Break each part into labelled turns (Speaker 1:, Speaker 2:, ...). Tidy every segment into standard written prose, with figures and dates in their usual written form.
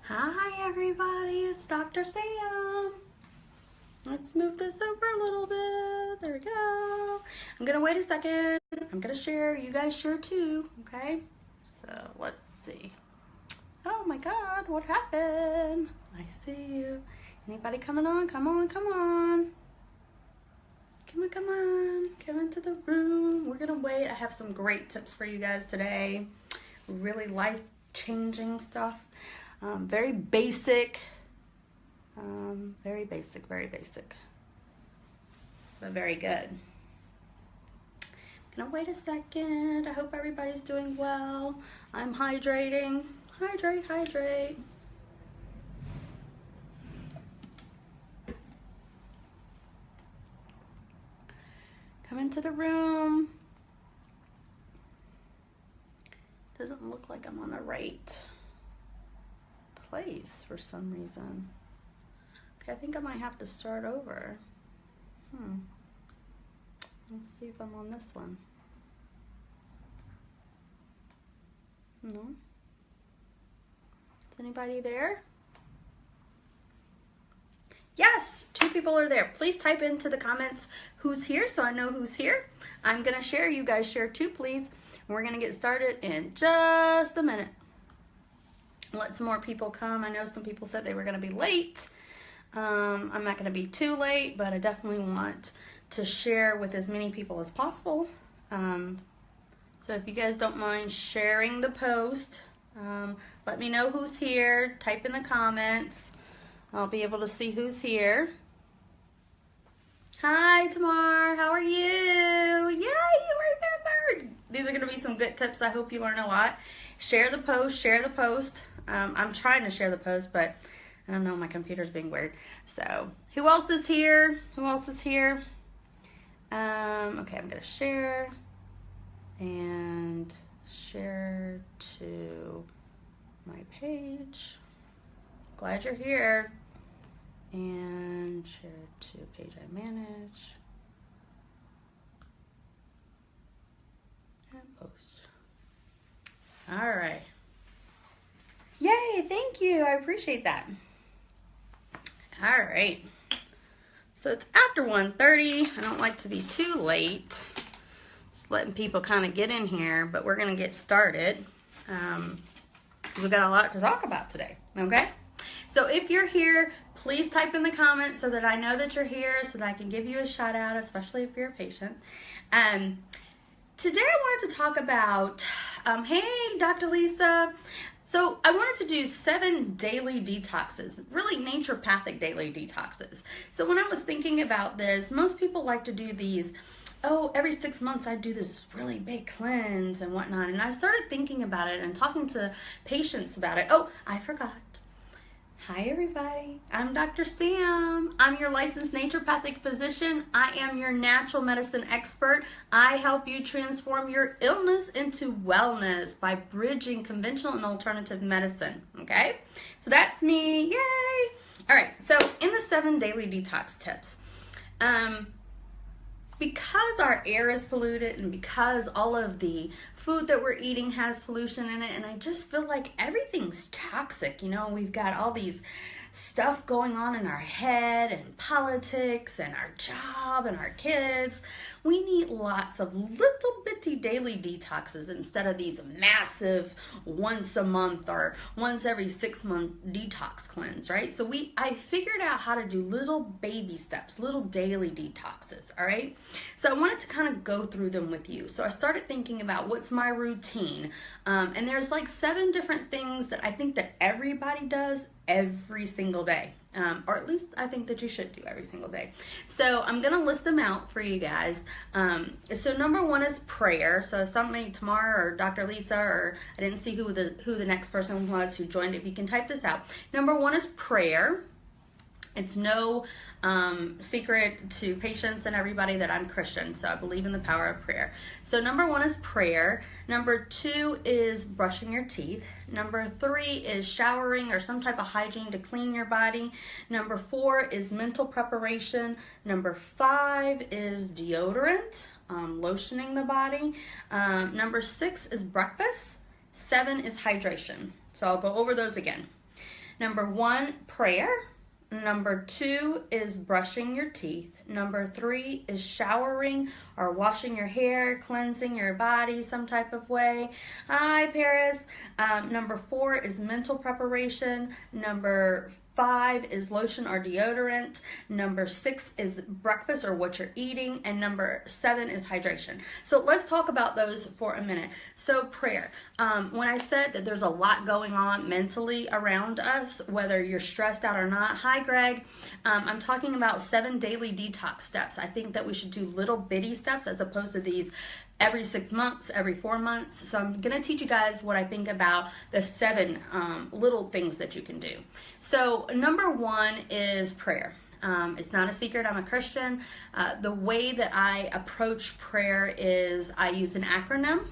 Speaker 1: Hi everybody, it's Dr. Sam. Let's move this over a little bit. There we go. I'm gonna wait a second. I'm gonna share. You guys share too, okay? So let's see. Oh my God, what happened? I see you. Anybody coming on? Come on, come on. Come on, come on. Come into the room. We're gonna wait. I have some great tips for you guys today. Really life-changing stuff. Very basic. Very basic, but very good. I'm gonna wait a second. I hope everybody's doing well. I'm hydrating. Hydrate, hydrate. Come into the room. Doesn't look like I'm on the right place for some reason. Okay, I think I might have to start over. Let's see if I'm on this one. No? Is anybody there? Yes, 2 people are there. Please type into the comments who's here so I know who's here. I'm gonna share. You guys share too, please. We're gonna get started in just a minute. Let some more people come. I know some people said they were gonna be late. I'm not gonna be too late, but I definitely want to share with as many people as possible. So if you guys don't mind sharing the post, let me know who's here. Type in the comments. I'll be able to see who's here. Hi, Tamar. How are you? Yay, you remembered. These are going to be some good tips. I hope you learn a lot. Share the post. Share the post. I'm trying to share the post, but I don't know. My computer's being weird. So who else is here? Who else is here? Okay, I'm going to share and share to my page. Glad you're here. And share to page I manage. And post. All right. Yay, thank you. I appreciate that. All right. So it's after 1:30. I don't like to be too late. Just letting people kind of get in here, but we're going to get started. We've got a lot to talk about today, okay? So if you're here, please type in the comments so that I know that you're here, so that I can give you a shout out, especially if you're a patient. Today I wanted to talk about, hey, Dr. Lisa. So I wanted to do 7 daily detoxes, really naturopathic daily detoxes. So when I was thinking about this, most people like to do these, every 6 months I do this really big cleanse and whatnot. And I started thinking about it and talking to patients about it. Oh, I forgot. Hi everybody, I'm Dr. Sam. I'm your licensed naturopathic physician. I am your natural medicine expert. I help you transform your illness into wellness by bridging conventional and alternative medicine, okay? So that's me, yay! All right, so in the 7 daily detox tips, because our air is polluted and because all of the food that we're eating has pollution in it, and I just feel like everything's toxic. You know, we've got all these stuff going on in our head and politics and our job and our kids. We need lots of little bitty daily detoxes instead of these massive once a month or once every 6 month detox cleanse, right? So I figured out how to do little baby steps, little daily detoxes, all right? So I wanted to kind of go through them with you. So I started thinking about what's my routine. And there's like 7 different things that I think that everybody does every single day. Or at least I think that you should do every single day. So I'm gonna list them out for you guys. So number 1 is prayer. So if somebody, Tamara or Dr. Lisa, or I didn't see who the next person was who joined, if you can type this out. Number 1 is prayer. It's no secret to patients and everybody that I'm Christian, so I believe in the power of prayer. So number 1 is prayer. Number 2 is brushing your teeth. Number 3 is showering or some type of hygiene to clean your body. Number 4 is mental preparation. Number 5 is deodorant, lotioning the body. Number 6 is breakfast. 7 is hydration. So I'll go over those again. Number 1, prayer. Number 2 is brushing your teeth. Number 3 is showering or washing your hair, cleansing your body some type of way. Hi, Paris. Number 4 is mental preparation. Number 5 is lotion or deodorant. Number 6 is breakfast or what you're eating. And number 7 is hydration. So let's talk about those for a minute. So prayer. When I said that there's a lot going on mentally around us, whether you're stressed out or not. Hi, Greg. I'm talking about 7 daily detox steps. I think that we should do little bitty steps as opposed to these every 6 months, every 4 months. So I'm going to teach you guys what I think about the 7 little things that you can do. So number 1 is prayer. It's not a secret, I'm a Christian. The way that I approach prayer is I use an acronym.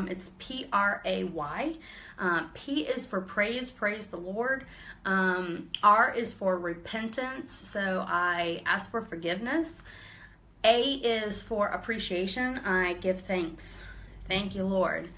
Speaker 1: It's PRAY. P is for praise, praise the Lord. R is for repentance, so I ask for forgiveness. A is for appreciation. I give thanks. Thank you, Lord.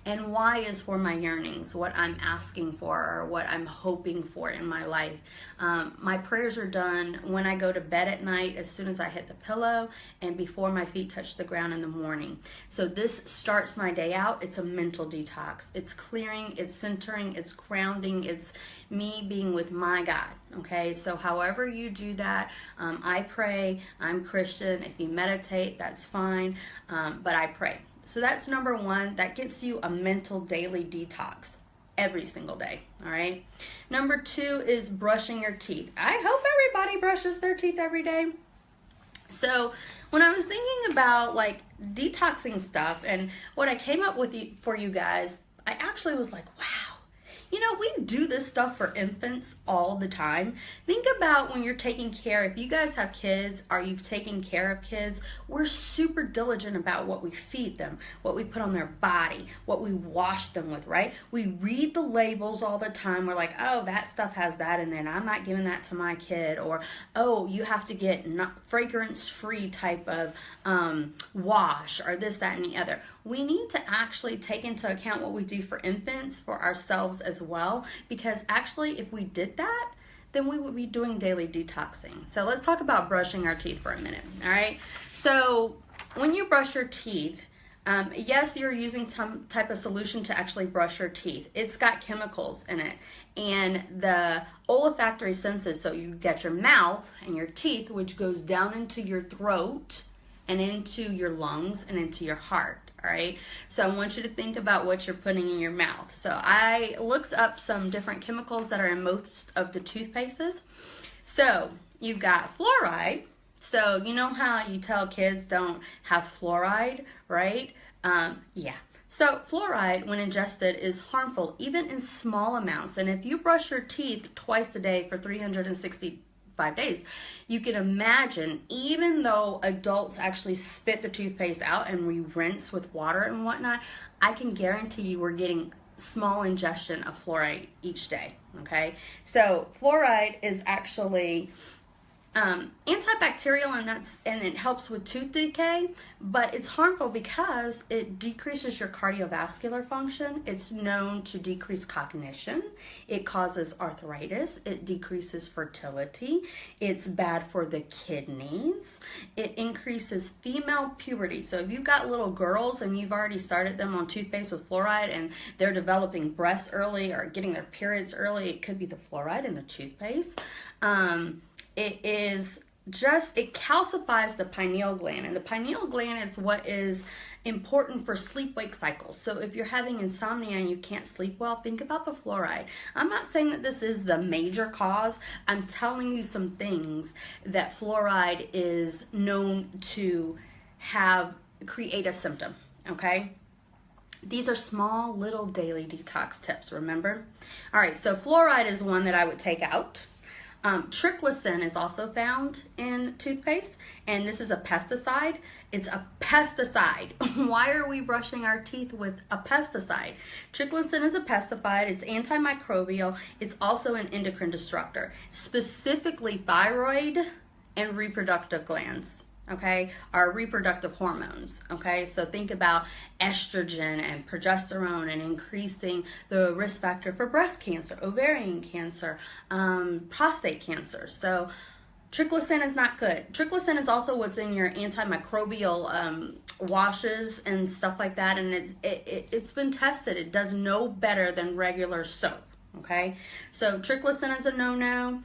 Speaker 1: And Y is for my yearnings, what I'm asking for or what I'm hoping for in my life. My prayers are done when I go to bed at night, as soon as I hit the pillow, and before my feet touch the ground in the morning. So this starts my day out. It's a mental detox. It's clearing, it's centering, it's grounding, it's me being with my God. Okay, so however you do that, I pray. I'm Christian. If you meditate, that's fine, but I pray. So that's number 1. That gets you a mental daily detox every single day, all right? Number 2 is brushing your teeth. I hope everybody brushes their teeth every day. So when I was thinking about like detoxing stuff and what I came up with for you guys, I actually was like, wow. You know, we do this stuff for infants all the time. Think about when you're taking care, if you guys have kids or you've taken care of kids, we're super diligent about what we feed them, what we put on their body, what we wash them with, right? We read the labels all the time. We're like, oh, that stuff has that in there, and I'm not giving that to my kid. Or, oh, you have to get not fragrance-free type of wash or this, that, and the other. We need to actually take into account what we do for infants, for ourselves as well, because actually if we did that, then we would be doing daily detoxing. So let's talk about brushing our teeth for a minute, all right? So when you brush your teeth, yes, you're using some type of solution to actually brush your teeth. It's got chemicals in it, and the olfactory senses, so you get your mouth and your teeth, which goes down into your throat and into your lungs and into your heart. All right, so I want you to think about what you're putting in your mouth. So I looked up some different chemicals that are in most of the toothpastes. So you've got fluoride. So you know how you tell kids don't have fluoride, right? Yeah. So fluoride, when ingested, is harmful even in small amounts. And if you brush your teeth twice a day for 365 days, you can imagine, even though adults actually spit the toothpaste out and we rinse with water and whatnot, I can guarantee you we're getting small ingestion of fluoride each day, okay? So fluoride is actually antibacterial, and it helps with tooth decay, but it's harmful because it decreases your cardiovascular function. It's known to decrease cognition. It causes arthritis. It decreases fertility. It's bad for the kidneys. It increases female puberty. So if you've got little girls and you've already started them on toothpaste with fluoride and they're developing breasts early or getting their periods early, it could be the fluoride in the toothpaste. It calcifies the pineal gland, and the pineal gland is what is important for sleep-wake cycles. So if you're having insomnia and you can't sleep well, think about the fluoride. I'm not saying that this is the major cause. I'm telling you some things that fluoride is known to create a symptom, okay? These are small little daily detox tips, remember? All right, so fluoride is one that I would take out. Triclosan is also found in toothpaste, and this is a pesticide. It's a pesticide. Why are we brushing our teeth with a pesticide? Triclosan is a pesticide. It's antimicrobial. It's also an endocrine disruptor, specifically thyroid and reproductive glands. okay, our reproductive hormones, okay? So think about estrogen and progesterone and increasing the risk factor for breast cancer, ovarian cancer, prostate cancer. So triclosan is not good. Triclosan is also what's in your antimicrobial washes and stuff like that, and it's been tested. It does no better than regular soap, okay? So triclosan is a no-no.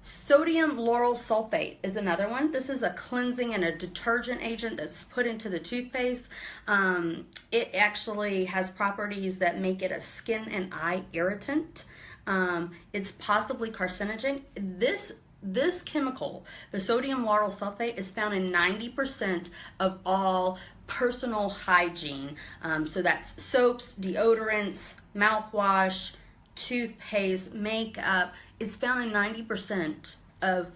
Speaker 1: Sodium lauryl sulfate is another one. This is a cleansing and a detergent agent that's put into the toothpaste. It actually has properties that make it a skin and eye irritant. It's possibly carcinogen. This chemical, the sodium lauryl sulfate, is found in 90% of all personal hygiene. So that's soaps, deodorants, mouthwash, toothpaste, makeup. It's found in 90% of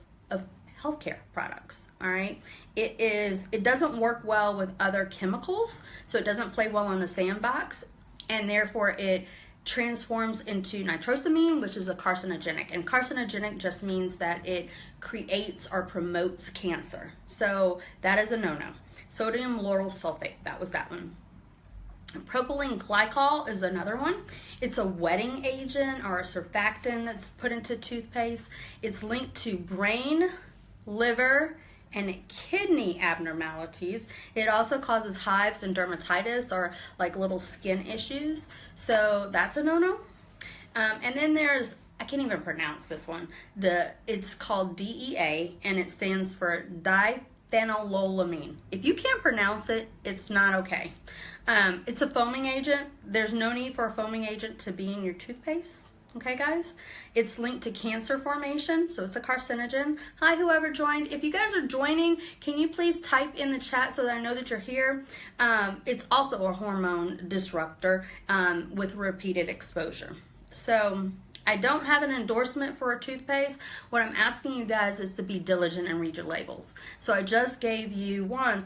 Speaker 1: healthcare products. All right. It doesn't work well with other chemicals, so it doesn't play well in the sandbox, and therefore it transforms into nitrosamine, which is a carcinogenic. And carcinogenic just means that it creates or promotes cancer. So that is a no-no. Sodium lauryl sulfate, that was that one. Propylene glycol is another one. It's a wetting agent or a surfactant that's put into toothpaste. It's linked to brain, liver, and kidney abnormalities. It also causes hives and dermatitis, or like little skin issues. So that's a no-no. And then there's, I can't even pronounce this one. It's called DEA, and it stands for diphenylolamine. If you can't pronounce it, it's not okay. It's a foaming agent. There's no need for a foaming agent to be in your toothpaste. Okay, guys? It's linked to cancer formation, so it's a carcinogen. Hi, whoever joined. If you guys are joining, can you please type in the chat so that I know that you're here? It's also a hormone disruptor with repeated exposure. So I don't have an endorsement for a toothpaste. What I'm asking you guys is to be diligent and read your labels. So I just gave you 5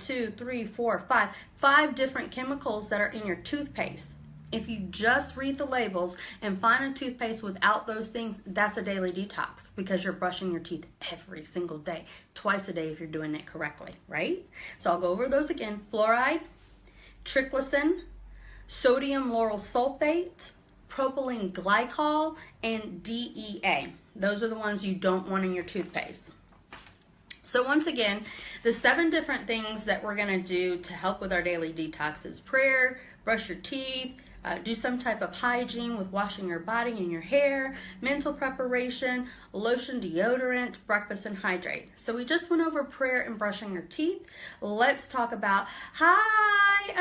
Speaker 1: different chemicals that are in your toothpaste. If you just read the labels and find a toothpaste without those things, that's a daily detox, because you're brushing your teeth every single day, twice a day if you're doing it correctly, right? So I'll go over those again. Fluoride, triclosan, sodium lauryl sulfate, propylene glycol, and DEA. Those are the ones you don't want in your toothpaste. So once again, the 7 different things that we're going to do to help with our daily detox is prayer, brush your teeth, do some type of hygiene with washing your body and your hair, mental preparation, lotion, deodorant, breakfast, and hydrate. So we just went over prayer and brushing your teeth. Let's talk about, hi,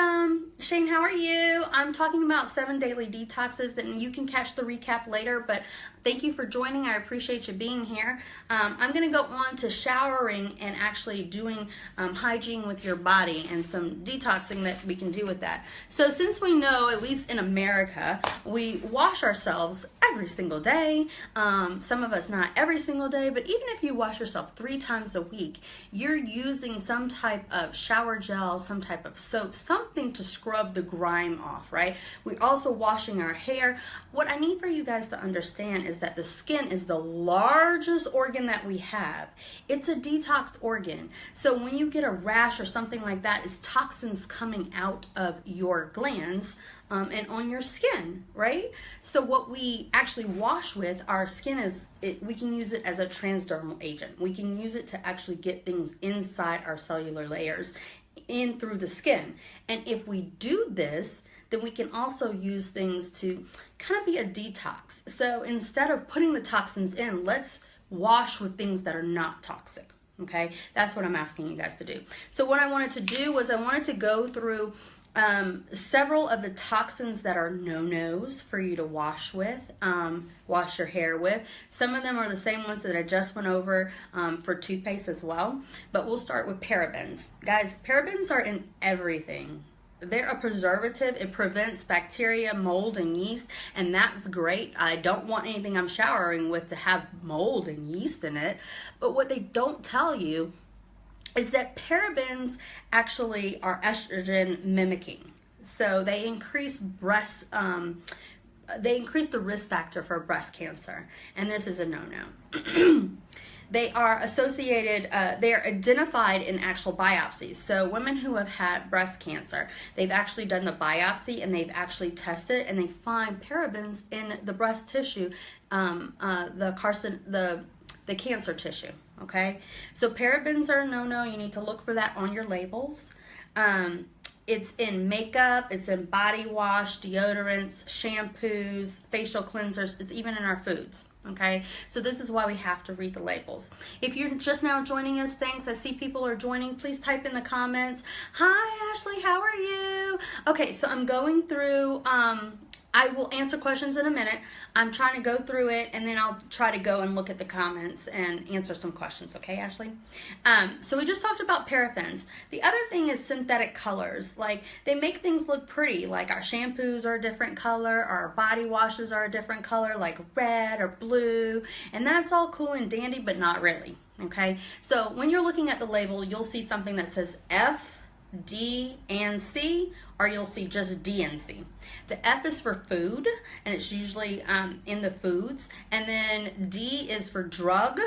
Speaker 1: Shane, how are you? I'm talking about 7 daily detoxes, and you can catch the recap later, but thank you for joining. I appreciate you being here. I'm going to go on to showering and actually doing hygiene with your body and some detoxing that we can do with that. So since we know, at least in America, we wash ourselves every single day. Some of us not every single day, but even if you wash yourself 3 times a week, you're using some type of shower gel, some type of soap, something to scrub the grime off, right? We're also washing our hair. What I need for you guys to understand is that the skin is the largest organ that we have. It's a detox organ. So when you get a rash or something like that, it's toxins coming out of your glands and on your skin, right? So what we actually wash with our skin we can use it as a transdermal agent. We can use it to actually get things inside our cellular layers in through the skin. And if we do this, then we can also use things to kind of be a detox. So instead of putting the toxins in, let's wash with things that are not toxic. Okay, that's what I'm asking you guys to do. So what I wanted to do was I wanted to go through several of the toxins that are no-nos for you to wash with, wash your hair with. Some of them are the same ones that I just went over for toothpaste as well, but we'll start with parabens. Guys, parabens are in everything. They're a preservative. It prevents bacteria, mold, and yeast, and that's great. I don't want anything I'm showering with to have mold and yeast in it, but what they don't tell you is that parabens actually are estrogen mimicking. So they increase the risk factor for breast cancer, and this is a no-no. they are associated, they are identified in actual biopsies. So women who have had breast cancer, they've actually done the biopsy and they've actually tested, and they find parabens in the breast tissue, the cancer tissue. Okay, so parabens are a no-no. You need to look for that on your labels. It's in makeup, it's in body wash, deodorants, shampoos, facial cleansers, it's even in our foods, okay? So this is why we have to read the labels. If you're just now joining us, thanks. I see people are joining. Please type in the comments. Hi, Ashley, how are you? Okay, so I'm going through, I will answer questions in a minute. I'm trying to go through it, and then I'll try to go and look at the comments and answer some questions, okay, Ashley? So we just talked about parabens. The other thing is synthetic colors. Like, they make things look pretty. Like, our shampoos are a different color, our body washes are a different color, like red or blue, and that's all cool and dandy, but not really, okay? So when you're looking at the label, you'll see something that says F, D, and C, or you'll see just D and C. The F is for food, and it's usually in the foods, and then D is for drug,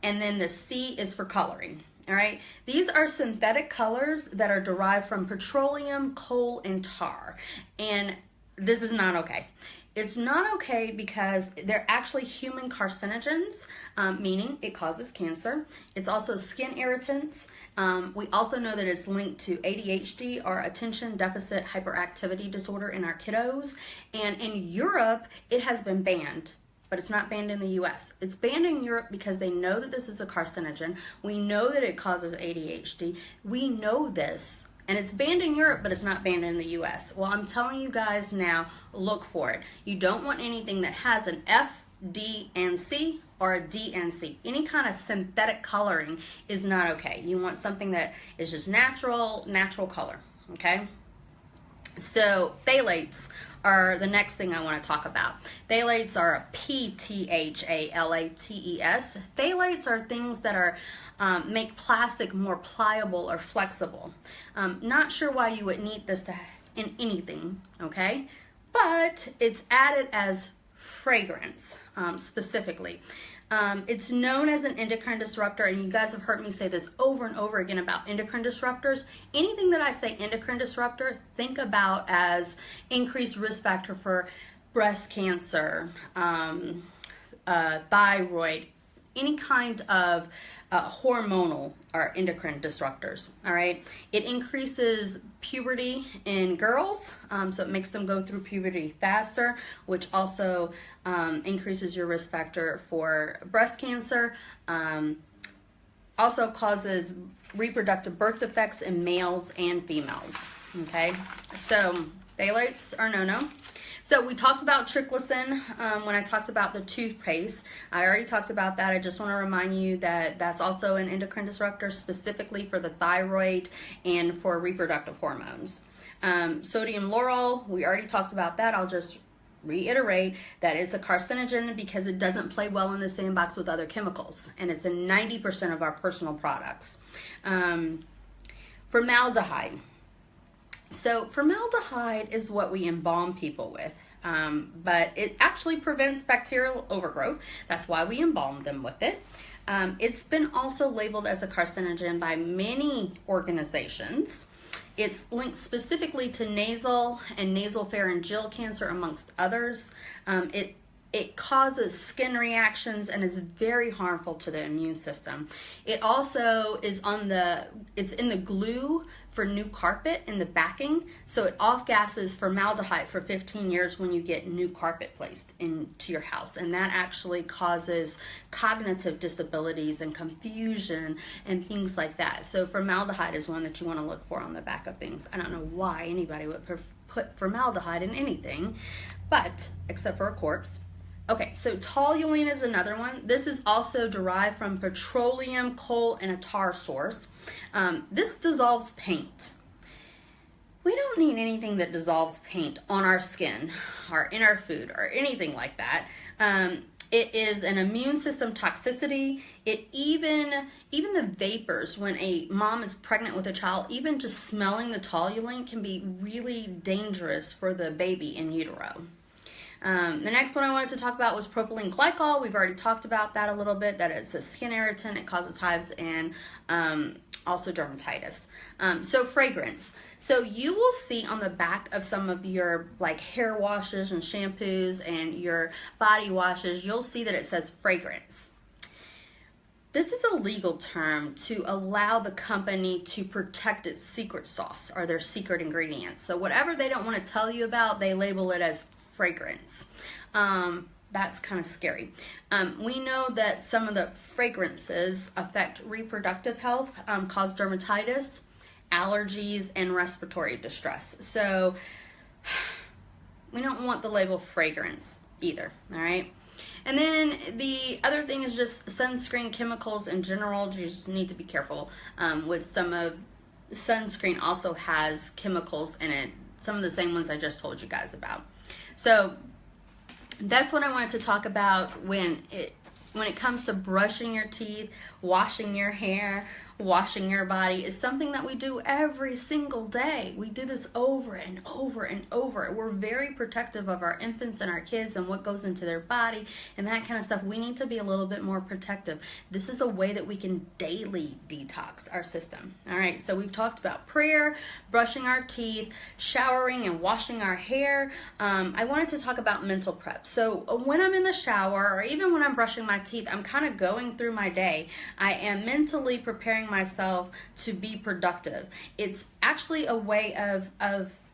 Speaker 1: and then the C is for coloring. All right, these are synthetic colors that are derived from petroleum, coal, and tar, and this is not okay. It's not okay because they're actually human carcinogens, meaning it causes cancer. It's also skin irritants. We also know that it's linked to ADHD, or attention deficit hyperactivity disorder, in our kiddos. And in Europe, it has been banned, but it's not banned in the US. It's banned in Europe because they know that this is a carcinogen. We know that it causes ADHD. We know this. And it's banned in Europe, but it's not banned in the US. Well, I'm telling you guys now, look for it. You don't want anything that has an F, D, and C, or a D and C. Any kind of synthetic coloring is not okay. You want something that is just natural color, okay? So phthalates are the next thing I want to talk about. Phthalates are a P-T-H-A-L-A-T-E-S. Phthalates are things that are make plastic more pliable or flexible. Not sure why you would need this in anything, okay? But it's added as fragrance, specifically. It's known as an endocrine disruptor, and you guys have heard me say this over and over again about endocrine disruptors. Anything that I say endocrine disruptor, think about as increased risk factor for breast cancer, thyroid, any kind of hormonal or endocrine disruptors, all right? It increases puberty in girls, so it makes them go through puberty faster, which also increases your risk factor for breast cancer. Also causes reproductive birth defects in males and females, okay? So phthalates are no-no. So we talked about triclosan when I talked about the toothpaste. I already talked about that. I just want to remind you that that's also an endocrine disruptor, specifically for the thyroid and for reproductive hormones. Sodium lauryl, we already talked about that. I'll just reiterate that it's a carcinogen because it doesn't play well in the sandbox with other chemicals, and it's in 90% of our personal products. Formaldehyde. So formaldehyde is what we embalm people with, but it actually prevents bacterial overgrowth. That's why we embalm them with it. It's been also labeled as a carcinogen by many organizations. It's linked specifically to nasal and nasopharyngeal cancer, amongst others. It causes skin reactions and is very harmful to the immune system. It also is it's in the glue for new carpet in the backing, so it off-gases formaldehyde for 15 years when you get new carpet placed into your house, and that actually causes cognitive disabilities and confusion and things like that. So formaldehyde is one that you want to look for on the back of things. I don't know why anybody would put formaldehyde in anything, but except for a corpse. Okay, so toluene is another one. This is also derived from petroleum, coal, and a tar source. This dissolves paint. We don't need anything that dissolves paint on our skin or in our food or anything like that. It is an immune system toxicity. It even the vapors when a mom is pregnant with a child, even just smelling the toluene can be really dangerous for the baby in utero. The next one I wanted to talk about was propylene glycol. We've already talked about that a little bit, that it's a skin irritant. It causes hives and also dermatitis. So fragrance. So you will see on the back of some of your like hair washes and shampoos and your body washes, you'll see that it says fragrance. This is a legal term to allow the company to protect its secret sauce or their secret ingredients. So whatever they don't want to tell you about, they label it as fragrance. That's kind of scary. We know that some of the fragrances affect reproductive health, cause dermatitis, allergies, and respiratory distress. So we don't want the label fragrance either, all right? And then the other thing is just sunscreen chemicals in general. You just need to be careful with some of sunscreen also has chemicals in it, some of the same ones I just told you guys about. So that's what I wanted to talk about when it comes to brushing your teeth, washing your hair, washing your body. Is something that we do every single day. We do this over and over and over. We're very protective of our infants and our kids and what goes into their body and that kind of stuff. We need to be a little bit more protective. This is a way that we can daily detox our system. All right, so we've talked about prayer, brushing our teeth, showering and washing our hair. I wanted to talk about mental prep. So when I'm in the shower or even when I'm brushing my teeth, I'm kind of going through my day. I am mentally preparing myself to be productive. It's actually a way of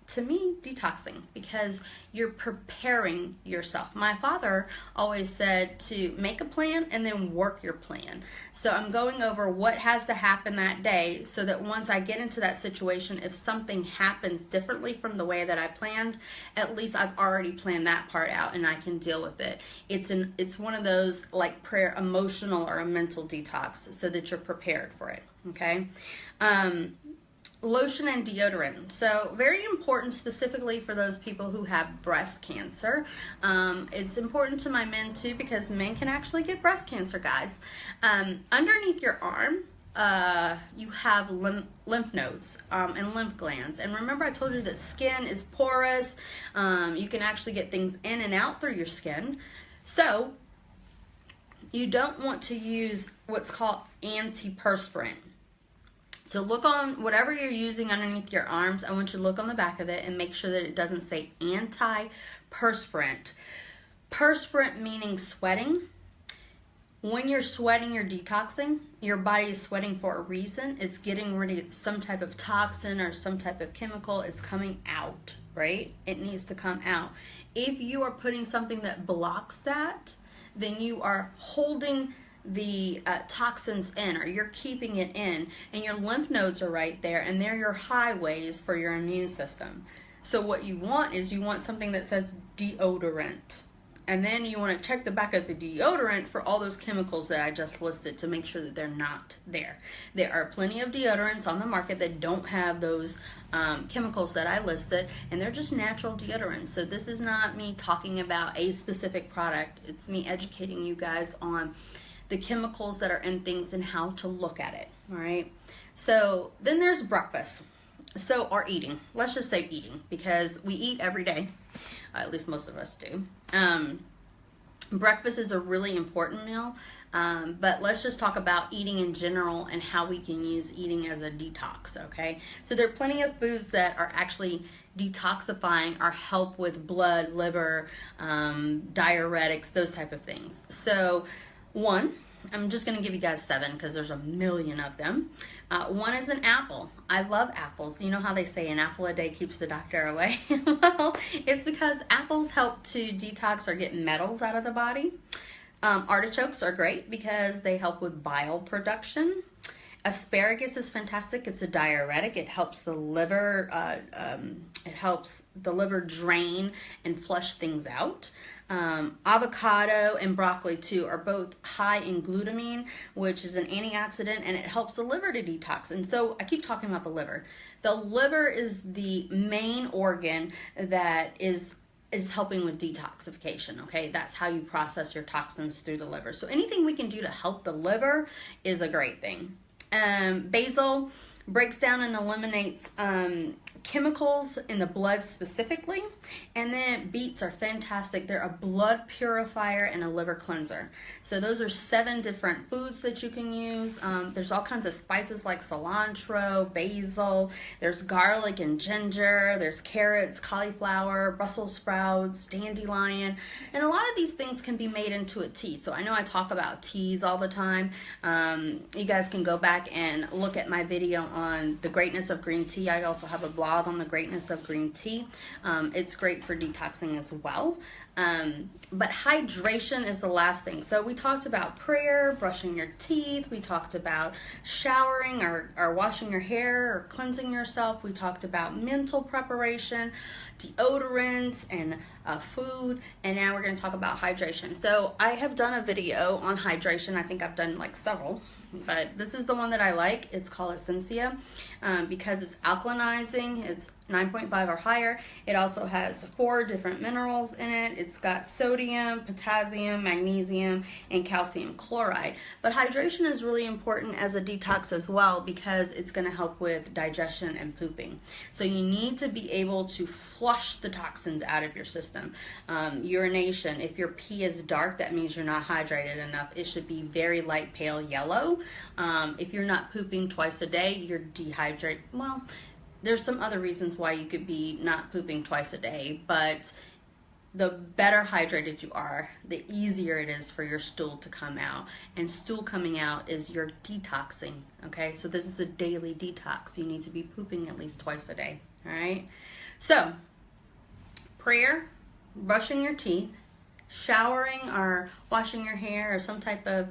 Speaker 1: to me, detoxing, because you're preparing yourself. My father always said to make a plan and then work your plan. So I'm going over what has to happen that day so that once I get into that situation, if something happens differently from the way that I planned, at least I've already planned that part out and I can deal with it. It's one of those like prayer, emotional or a mental detox, so that you're prepared for it, okay? Lotion and deodorant. So very important specifically for those people who have breast cancer. It's important to my men too, because men can actually get breast cancer, guys. Underneath your arm, you have lymph nodes and lymph glands. And remember I told you that skin is porous. You can actually get things in and out through your skin. So you don't want to use what's called antiperspirant. So look on whatever you're using underneath your arms. I want you to look on the back of it and make sure that it doesn't say antiperspirant. Perspirant meaning sweating. When you're sweating, you're detoxing. Your body is sweating for a reason. It's getting rid of some type of toxin or some type of chemical. It's coming out, right? It needs to come out. If you are putting something that blocks that, then you are holding the toxins in, or you're keeping it in, and your lymph nodes are right there, and they're your highways for your immune system. So what you want is you want something that says deodorant, and then you want to check the back of the deodorant for all those chemicals that I just listed to make sure that they're not there. There are plenty of deodorants on the market that don't have those chemicals that I listed, and they're just natural deodorants. So this is not me talking about a specific product. It's me educating you guys on the chemicals that are in things and how to look at it, all right? So then there's breakfast. So, or eating. Let's just say eating, because we eat every day. At least most of us do. Breakfast is a really important meal, but let's just talk about eating in general and how we can use eating as a detox, okay? So there are plenty of foods that are actually detoxifying or help with blood, liver, diuretics, those type of things. So one, I'm just going to give you guys 7 because there's a million of them. One is an apple. I love apples. You know how they say an apple a day keeps the doctor away? Well, it's because apples help to detox or get metals out of the body. Artichokes are great because they help with bile production. Asparagus is fantastic. It's a diuretic. It helps the liver. Drain and flush things out. Avocado and broccoli too are both high in glutamine, which is an antioxidant, and it helps the liver to detox. And so I keep talking about the liver. The liver is the main organ that is helping with detoxification, okay? That's how you process your toxins through the liver. So anything we can do to help the liver is a great thing. Basil, breaks down and eliminates chemicals in the blood specifically. And then beets are fantastic. They're a blood purifier and a liver cleanser. So those are 7 different foods that you can use. There's all kinds of spices like cilantro, basil, there's garlic and ginger, there's carrots, cauliflower, Brussels sprouts, dandelion, and a lot of these things can be made into a tea. So I know I talk about teas all the time. You guys can go back and look at my video on the greatness of green tea. I also have a blog on the greatness of green tea. It's great for detoxing as well. But hydration is the last thing. So we talked about prayer, brushing your teeth. We talked about showering or washing your hair or cleansing yourself. We talked about mental preparation, deodorants, and food. And now we're going to talk about hydration. So I have done a video on hydration. I think I've done like several, but this is the one that I like. It's called Essentia because it's alkalinizing. It's 9.5 or higher. It also has 4 different minerals in it. It's got sodium, potassium, magnesium, and calcium chloride. But hydration is really important as a detox as well because it's going to help with digestion and pooping. So you need to be able to flush the toxins out of your system. Urination, if your pee is dark, that means you're not hydrated enough. It should be very light pale yellow. If you're not pooping twice a day, you're dehydrated. Well, there's some other reasons why you could be not pooping twice a day, but the better hydrated you are, the easier it is for your stool to come out. And stool coming out is your detoxing, okay? So this is a daily detox. You need to be pooping at least twice a day, all right? So, prayer, brushing your teeth, showering or washing your hair or some type of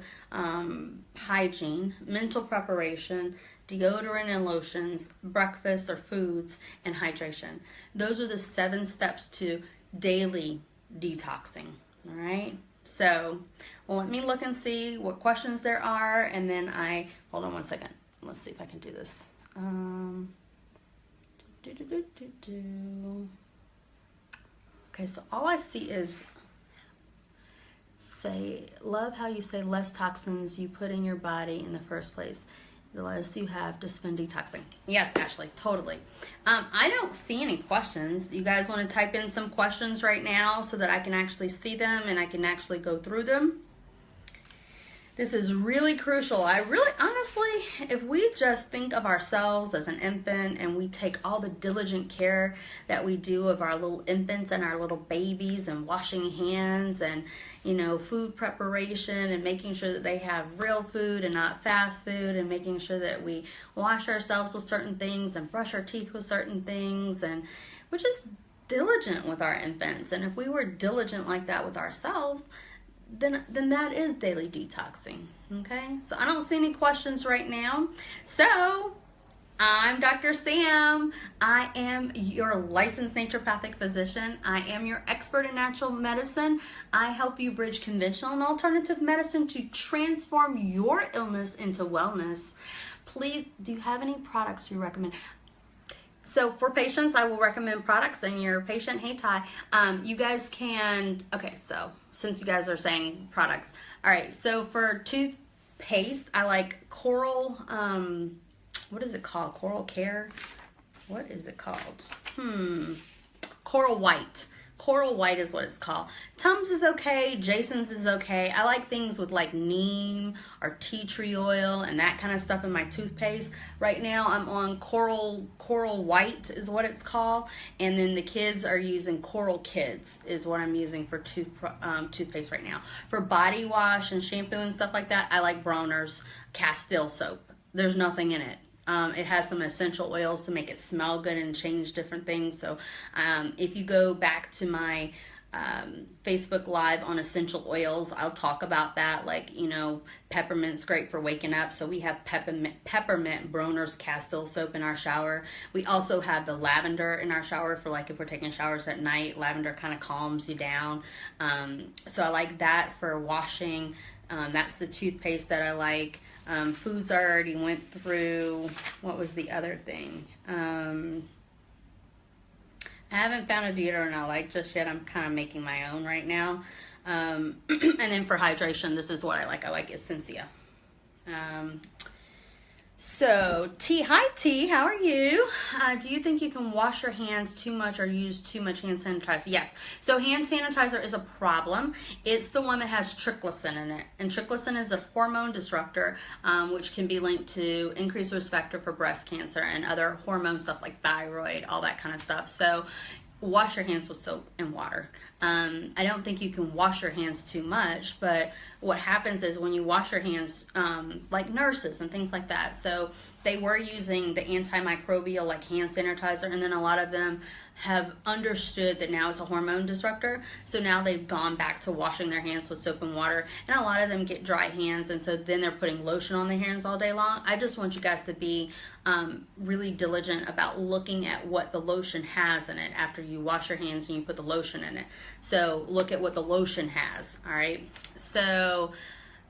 Speaker 1: hygiene, mental preparation, deodorant and lotions, breakfast or foods, and hydration. Those are the 7 steps to daily detoxing, all right? So, well, let me look and see what questions there are, and then hold on one second. Let's see if I can do this. Okay, so all I see is love how you say less toxins you put in your body in the first place. The less you have to spend detoxing. Yes, Ashley, totally. I don't see any questions. You guys want to type in some questions right now so that I can actually see them and I can actually go through them? This is really crucial. Honestly, if we just think of ourselves as an infant and we take all the diligent care that we do of our little infants and our little babies and washing hands and, food preparation and making sure that they have real food and not fast food and making sure that we wash ourselves with certain things and brush our teeth with certain things, and we're just diligent with our infants. And if we were diligent like that with ourselves, then that is daily detoxing, okay? So I don't see any questions right now. So I'm Dr. Samm. I am your licensed naturopathic physician. I am your expert in natural medicine. I help you bridge conventional and alternative medicine to transform your illness into wellness. Please, do you have any products you recommend? So for patients, I will recommend products, and your patient, hey Ty, you guys can, okay, so since you guys are saying products, all right, so for toothpaste, I like Coral, what is it called? Coral Care? What is it called? Coral White. Coral White is what it's called. Tums is okay. Jason's is okay. I like things with like neem or tea tree oil and that kind of stuff in my toothpaste. Right now I'm on Coral White is what it's called. And then the kids are using Coral Kids is what I'm using for toothpaste right now. For body wash and shampoo and stuff like that, I like Bronner's Castile soap. There's nothing in it. It has some essential oils to make it smell good and change different things. So if you go back to my Facebook Live on essential oils, I'll talk about that. Like, peppermint's great for waking up. So we have peppermint Bronner's Castile soap in our shower. We also have the lavender in our shower for like if we're taking showers at night. Lavender kind of calms you down. So I like that for washing. That's the toothpaste that I like. Foods I already went through. What was the other thing? I haven't found a deodorant I like just yet. I'm kind of making my own right now. And then for hydration, this is what I like. I like Essentia. So, T, hi T, how are you? Do you think you can wash your hands too much or use too much hand sanitizer? Yes. So, hand sanitizer is a problem. It's the one that has triclosan in it. And triclosan is a hormone disruptor, which can be linked to increased risk factor for breast cancer and other hormone stuff like thyroid, all that kind of stuff. So, wash your hands with soap and water. I don't think you can wash your hands too much, but what happens is when you wash your hands, like nurses and things like that, so they were using the antimicrobial like hand sanitizer, and then a lot of them have understood that now it's a hormone disruptor, so now they've gone back to washing their hands with soap and water, and a lot of them get dry hands, and so then they're putting lotion on their hands all day long. I just want you guys to be really diligent about looking at what the lotion has in it after you wash your hands and you put the lotion in it. So look at what the lotion has, all right? So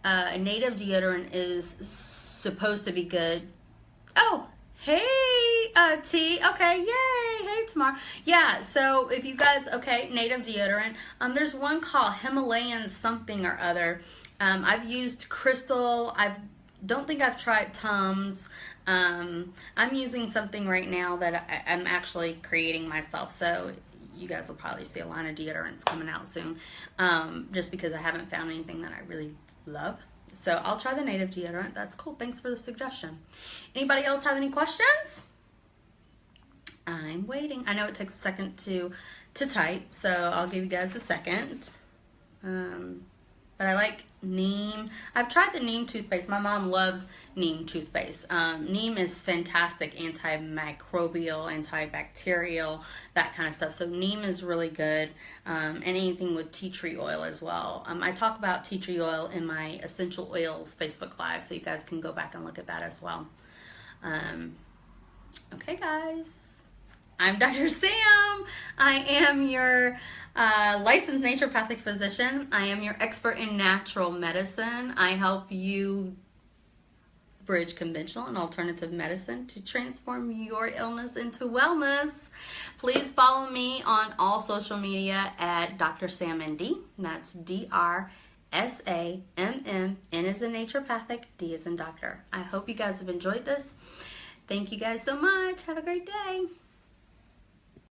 Speaker 1: a native deodorant is supposed to be good. Oh, hey, T. Okay, yay. Hey, Tamar. Yeah, so if you guys, okay, native deodorant. There's one called Himalayan something or other. I've used Crystal. Don't think I've tried Tums. I'm using something right now that I'm actually creating myself. So you guys will probably see a line of deodorants coming out soon. Just because I haven't found anything that I really love. So I'll try the native deodorant. That's cool. Thanks for the suggestion. Anybody else have any questions? I'm waiting. I know it takes a second to type, so I'll give you guys a second. But I like Neem. I've tried the Neem toothpaste. My mom loves Neem toothpaste. Neem is fantastic, antimicrobial, antibacterial, that kind of stuff. So Neem is really good. And anything with tea tree oil as well. I talk about tea tree oil in my Essential Oils Facebook Live, so you guys can go back and look at that as well. Okay, guys. I'm Dr. Sam. I am your licensed naturopathic physician. I am your expert in natural medicine. I help you bridge conventional and alternative medicine to transform your illness into wellness. Please follow me on all social media at Dr. Sam ND. That's DrSamm. N is in naturopathic, D is in doctor. I hope you guys have enjoyed this. Thank you guys so much. Have a great day.